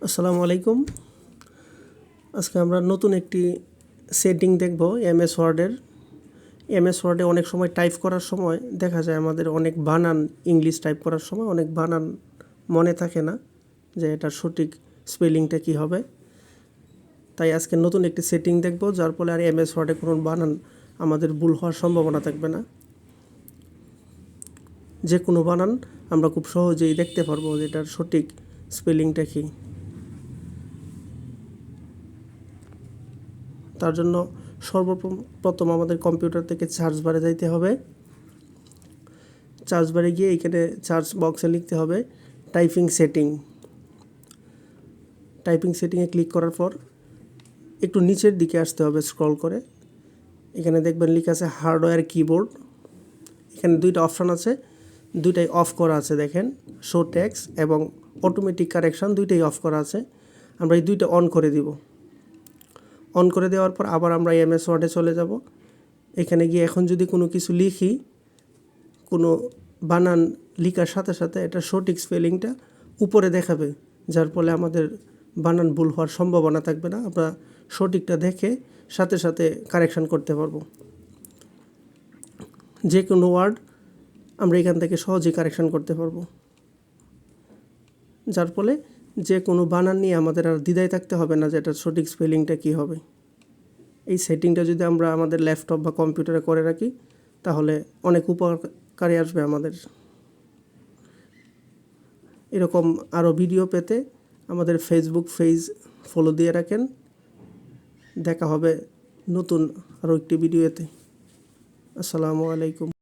আসসালামু আলাইকুম। আজকে আমরা নতুন একটি সেটিং দেখব এমএস ওয়ার্ডের। এমএস ওয়ার্ডে অনেক সময় টাইপ করার সময় দেখা যায় আমাদের অনেক বানান, ইংলিশ টাইপ করার সময় অনেক বানান মনে থাকে না যে এটার সঠিক স্পেলিংটা কী হবে। তাই আজকে নতুন একটি সেটিং দেখব, যার ফলে আর এমএস ওয়ার্ডে কোনো বানান আমাদের ভুল হওয়ার সম্ভাবনা থাকবে না। যে কোনো বানান আমরা খুব সহজেই দেখতে পারবো যে এটার সঠিক স্পেলিংটা কী। তার জন্য সর্বপ্রথম আমাদের কম্পিউটার থেকে সার্চ বারে যাইতে হবে। সার্চ বারে গিয়ে এখানে সার্চ বক্সে লিখতে হবে টাইপিং সেটিং। টাইপিং সেটিংয়ে ক্লিক করার পর একটু নিচের দিকে আসতে হবে স্ক্রল করে। এখানে দেখবেন লেখা আছে হার্ডওয়্যার কিবোর্ড। এখানে দুইটা অপশান আছে, দুইটাই অফ করা আছে। দেখেন শো টেক্সট এবং অটোমেটিক কারেকশান দুইটাই অফ করা আছে। আমরা এই দুইটা অন করে দিব। অন করে দেওয়ার পর আবার আমরা এমএস ওয়ার্ডে চলে যাব। এখানে গিয়ে এখন যদি কোনো কিছু লিখি, কোনো বানান লেখার সাথে সাথে এটা সঠিক স্পেলিংটা উপরে দেখাবে, যার ফলে আমাদের বানান ভুল হওয়ার সম্ভাবনা থাকবে না। আমরা সঠিকটা দেখে সাথে সাথে কারেকশান করতে পারবো। যে কোনো ওয়ার্ড আমরা এখান থেকে সহজেই কারেকশান করতে পারবো, যার ফলে যে কোনো বানান নিয়ে আমাদের আর দ্বিধায় থাকতে হবে না যে এটার সঠিক স্পেলিংটা কী হবে। এই সেটিংটা যদি আমরা আমাদের ল্যাপটপ বা কম্পিউটারে করে রাখি তাহলে অনেক উপকারে আসবে আমাদের। এরকম আরও ভিডিও পেতে আমাদের ফেসবুক পেজ ফলো দিয়ে রাখেন। দেখা হবে নতুন আরও একটি ভিডিওতে। আসসালামু আলাইকুম।